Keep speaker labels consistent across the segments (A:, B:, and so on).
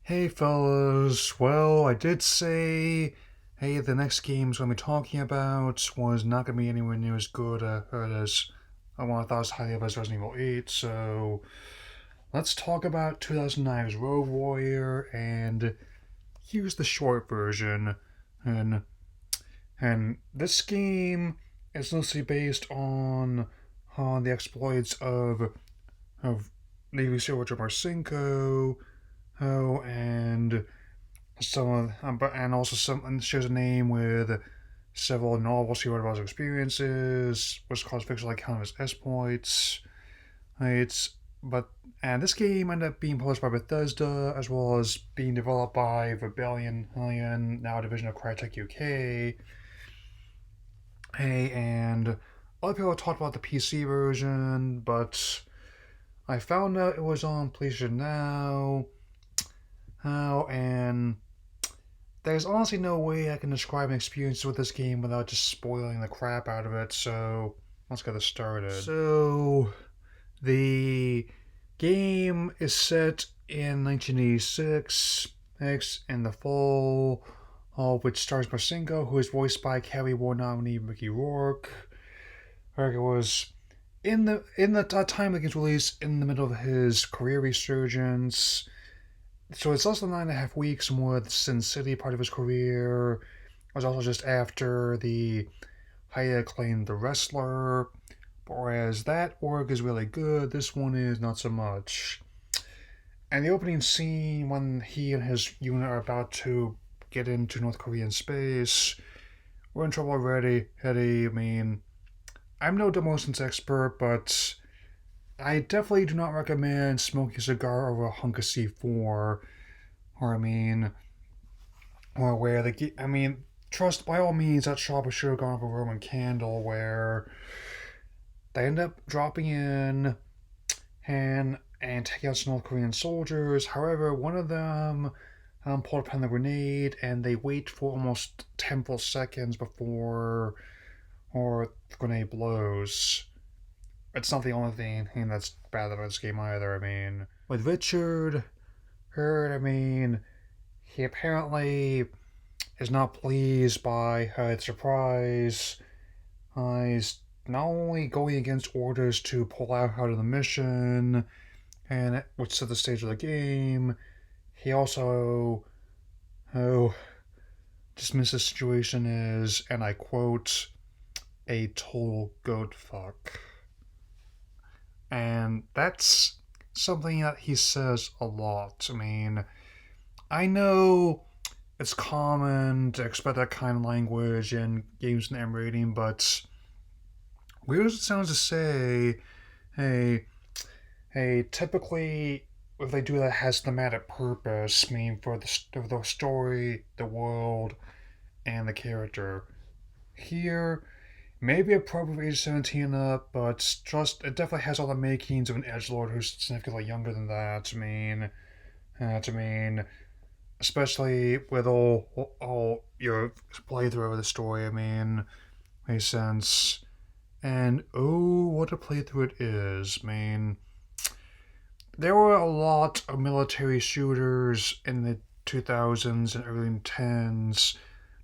A: Hey fellas, well, I did say, hey, the next game's going to be talking about was not going to be anywhere near as good as I want to thought as highly of as Resident Evil 8, so let's talk about 2009's Road Warrior, and here's the short version. And and this game is loosely based on the exploits of Navy SEAL Richard Marcinko, and and also some shares a name with several novels he wrote about his experiences, which caused fictional account of his exploits. It's but and this game ended up being published by Bethesda as well as being developed by Rebellion, now a division of Crytek UK. Hey, and other people talked about the PC version, but I found out it was on PlayStation Now. And there's honestly no way I can describe an experience with this game without just spoiling the crap out of it, so let's get this started. So, the game is set in 1986, in the fall, which stars Marcinko, who is voiced by Academy Award nominee Mickey Rourke. Rourke was in the time of the game's release, in the middle of his career resurgence. So it's less than 9.5 weeks with Sin City, part of his career. It was also just after the highly acclaimed The Wrestler. But whereas that work is really good, this one is not so much. And the opening scene when he and his unit are about to get into North Korean space, we're in trouble already. Eddie, I mean, I'm no demolitions expert, but I definitely do not recommend smoking a cigar over a hunk of C4. Or, I mean, or where trust by all means that shop should have gone for a Roman candle where they end up dropping in and taking out some North Korean soldiers. However, one of them pulled upon the grenade and they wait for almost 10 full seconds before the grenade blows. It's not the only thing that's bad about this game either. I mean, with Richard Hurd, he apparently is not pleased by the surprise. He's not only going against orders to pull out of the mission, and which set the stage of the game, he also dismisses the situation as, and I quote, a total goat fuck. And that's something that he says a lot. I know it's common to expect that kind of language in games and M rating, but weird as it sounds to say, hey, typically if they do that, it has thematic purpose, for the story, the world, and the character. Here, maybe appropriate for age 17 and up, but just it definitely has all the makings of an edgelord who's significantly younger than that. Especially with all your playthrough of the story. Makes sense. And oh, what a playthrough it is. There were a lot of military shooters in the 2000s and early 10s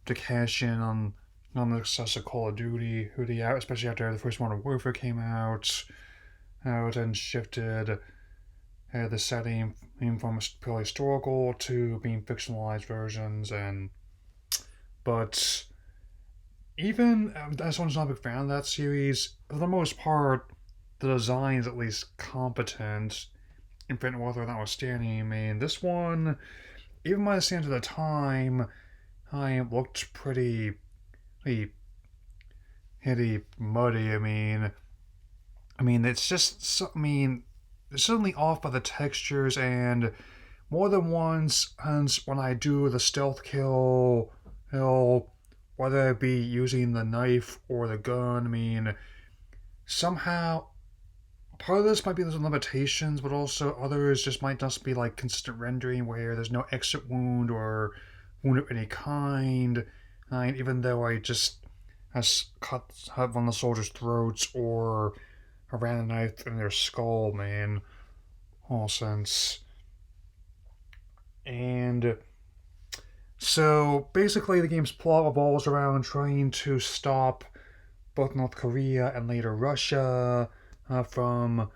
A: to cash in on the success of Call of Duty, especially after the first Modern Warfare came out and shifted the setting from purely historical to being fictionalized versions. But even as someone's not a big fan of that series, for the most part, the design is at least competent. Infinite Warfare notwithstanding, this one, even by the standards of the time, I looked pretty muddy. It's just, it's certainly off by the textures, and more than once, when I do the stealth kill, whether it be using the knife or the gun, somehow part of this might be there's limitations, but also others just might just be like consistent rendering where there's no exit wound or wound of any kind. Even though I just has cut one of the soldiers' throats or I ran a knife in their skull, all sense. And so basically, the game's plot revolves around trying to stop both North Korea and later Russia from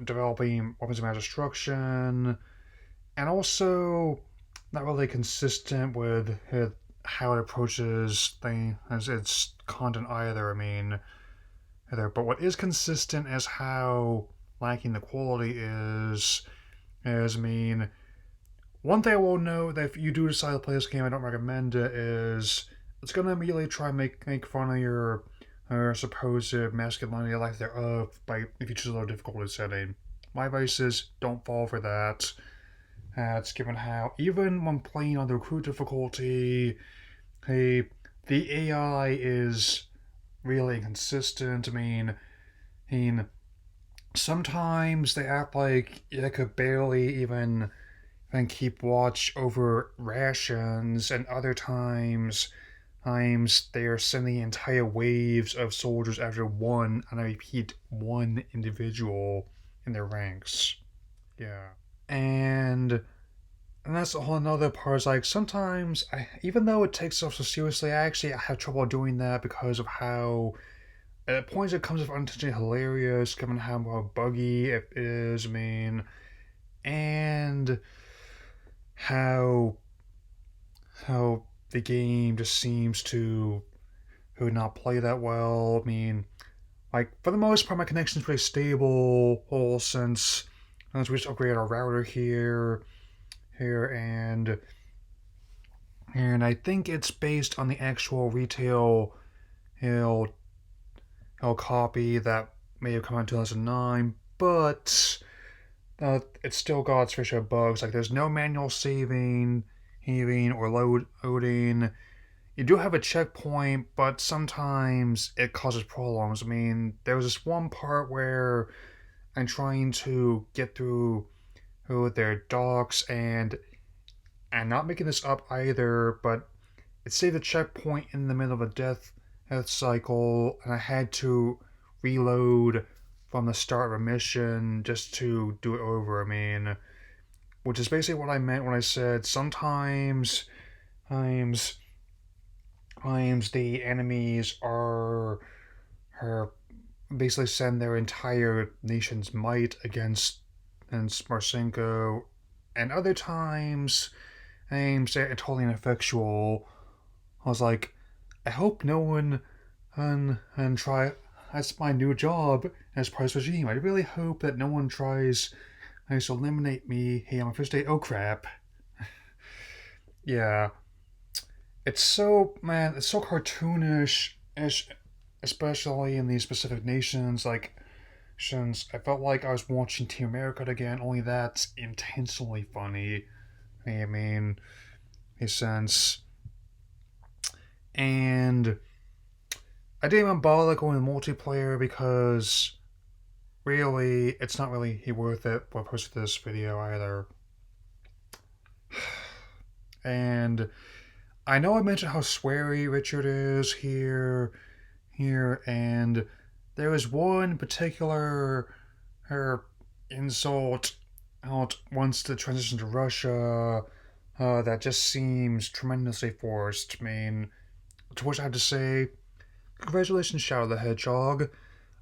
A: developing weapons of mass destruction, and also not really consistent with how it approaches as its content either. But what is consistent is how lacking the quality is. One thing I will note that if you do decide to play this game, I don't recommend it, is it's gonna immediately try and make fun of your supposed masculinity, lack thereof, by if you choose a low difficulty setting. My advice is don't fall for that. It's given how even when playing on the recruit difficulty, hey, the AI is really inconsistent. Sometimes they act like they could barely even and keep watch over rations, and other times they are sending entire waves of soldiers after one, and I repeat, one individual in their ranks. Yeah. And that's a whole another part. Is like sometimes, even though it takes itself so seriously, I have trouble doing that because of how at points it comes off unintentionally hilarious, given how buggy it is. And how the game just seems to not play that well. Like for the most part, my connection's pretty stable. Whole since we just upgraded our router here, and I think it's based on the actual retail copy that may have come out in 2009, but it's still got its fair share of bugs. Like there's no manual saving, or loading. You do have a checkpoint, but sometimes it causes problems. There was this one part where I'm trying to get through their docks, and I'm not making this up either, but it saved a checkpoint in the middle of a death cycle, and I had to reload from the start of a mission just to do it over. Which is basically what I meant when I said times the enemies are basically send their entire nation's might against Marcinko, and other times they're totally ineffectual. I was like, I hope no one and try. That's my new job as part of this regime. I really hope that no one tries to eliminate me. Hey, on my first day. Oh crap. Yeah, it's so cartoonish, especially in these specific nations. Like, since I felt like I was watching Team America again. Only that's intensely funny. A sense. And I didn't even bother going to multiplayer because really, it's not really worth it for posting this video either. And I know I mentioned how sweary Richard is here, and there was one particular insult out once the transition to Russia that just seems tremendously forced. To which I have to say, congratulations, Shadow the Hedgehog.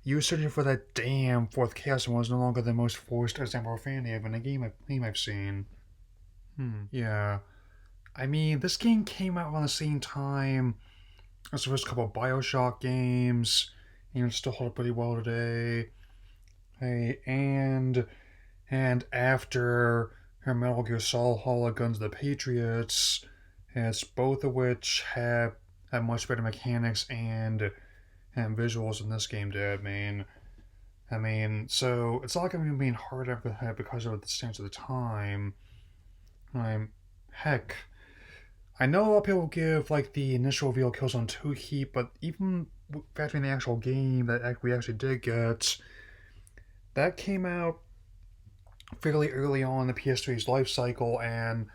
A: You searching for that damn fourth chaos was no longer the most forced example of profanity in a game I've seen. Yeah. This game came out around the same time as the first couple of Bioshock games, and still hold up pretty well today. Hey, and after her Metal Gear Solid Guns of the Patriots, as both of which have much better mechanics and visuals than this game did. So it's not like I'm even being hard at it because of the stance of the time. Heck, I know a lot of people give like the initial reveal Killzone 2 heat, but even factoring the actual game that we actually did get, that came out fairly early on in the PS3's life cycle, and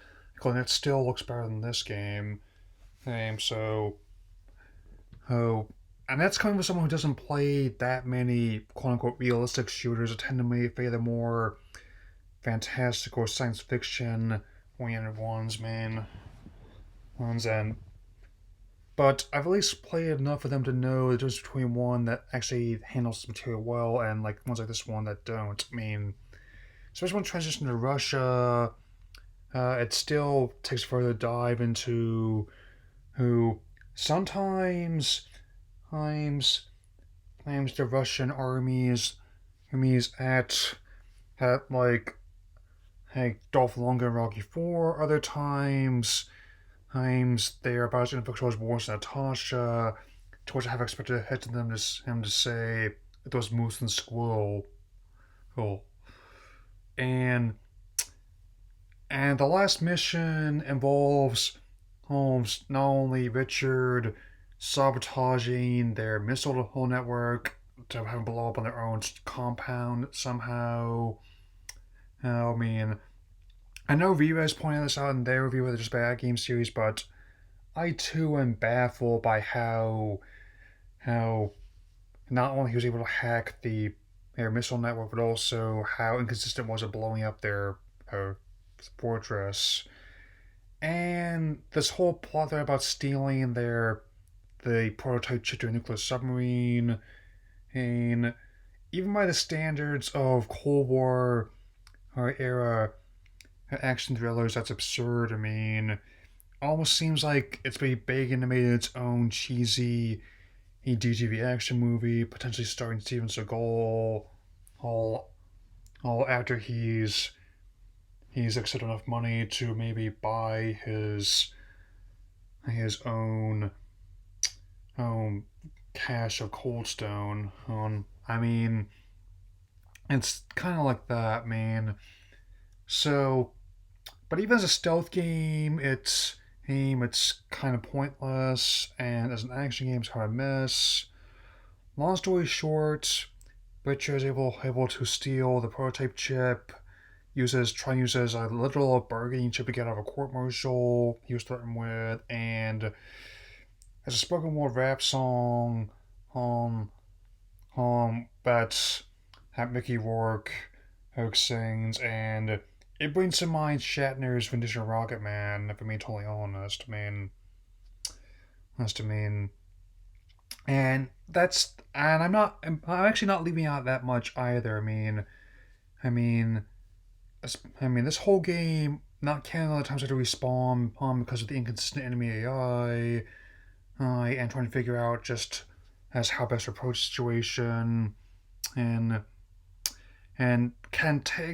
A: it still looks better than this game. And that's coming from someone who doesn't play that many quote-unquote realistic shooters, that tend to favor more fantastic or science fiction oriented ones, man. Ones and but I've at least played enough of them to know the difference between one that actually handles the material well and like ones like this one that don't. I mean, especially when transition to Russia, it still takes further dive into who sometimes times times the Russian armies at like Dolph Lundgren and Rocky Four. Other times they are about to inflict wars on Natasha, to which I have expected him to say it was Moose and Squirrel. Cool. And the last mission involves not only Richard sabotaging their missile network to have them blow up on their own compound somehow. I mean, I know Viva's pointing this out in their review of the Just Bad Game series, but I too am baffled by how not only he was able to hack the air missile network, but also how inconsistent was it blowing up their fortress. And this whole plot there about stealing the prototype chip to a nuclear submarine, and even by the standards of Cold War era action thrillers, that's absurd. I mean, almost seems like it's being begging to make its own cheesy DTV action movie, potentially starring Steven Seagal, all all after he's accepted enough money to maybe buy his own cache of Cold Stone. I mean, it's kind of like that, man. So, but even as a stealth game, it's kind of pointless, and as an action game, it's kind of a mess. Long story short, Butcher is able to steal the prototype chip, try and use it as a literal bargaining chip to get out of a court martial he was threatened with, and as a spoken word rap song, um, that Mickey Rourke sings, and it brings to mind Shatner's rendition of Rocket Man. If I'm being totally honest, I mean, and I'm actually not leaving out that much either. I mean, this whole game, not counting all the times I had to respawn because of the inconsistent enemy AI, and trying to figure out just as how best to approach the situation, and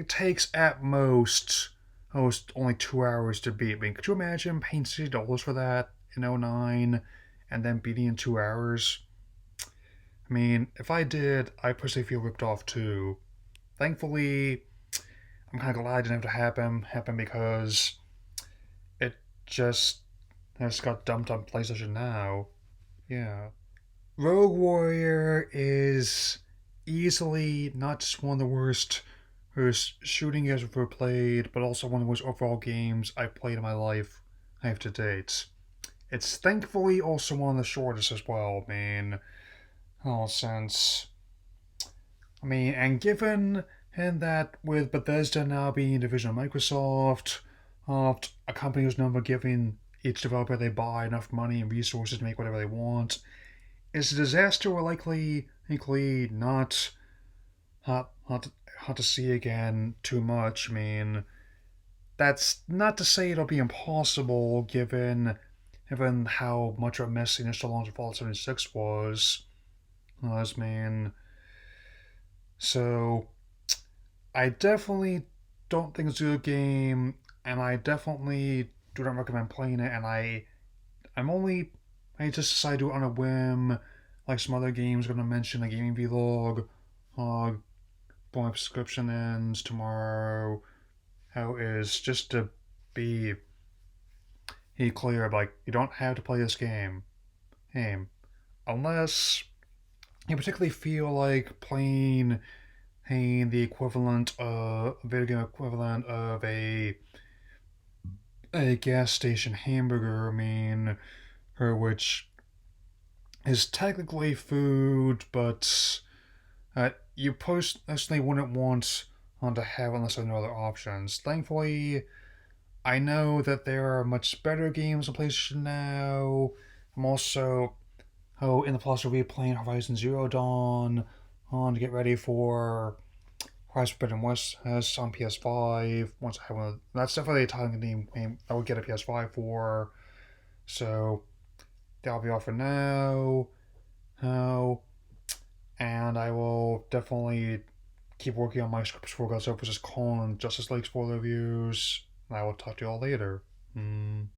A: takes at most only 2 hours to beat. I mean, could you imagine paying $60 for that in '09 and then beating in 2 hours? I mean, if I did, I personally feel ripped off too. Thankfully, I'm kind of glad it didn't have to happen because it just got dumped on PlayStation Now. Yeah. Rogue Warrior is easily not just one of the worst shooting games I've ever played, but also one of the worst overall games I've played in my life I have to date. It's thankfully also one of the shortest as well, man. Since and given that with Bethesda now being a division of Microsoft, a company who's known for giving each developer they buy enough money and resources to make whatever they want, is a disaster we're likely not to see again too much. I mean, that's not to say it'll be impossible given how much of a mess the initial launch of Fallout 76 was. So I definitely don't think it's a good game, and I definitely do not recommend playing it. And I just decided to on a whim, like some other games. I'm gonna mention a gaming vlog. My subscription ends tomorrow. How is just to be clear, like you don't have to play this game, unless you particularly feel like playing the equivalent video game equivalent of a gas station hamburger. Which is technically food, but you personally wouldn't want to have unless there are no other options. Thankfully, I know that there are much better games on PlayStation now. I'm also in the process of replaying Horizon Zero Dawn to get ready for Horizon Forbidden West has on PS5. Once I have one, that's definitely a title game I would get a PS5 for. So that'll be all for now. Now, and I will definitely keep working on my scripts for Godzilla vs. Kong and Justice League spoiler reviews. And I will talk to you all later.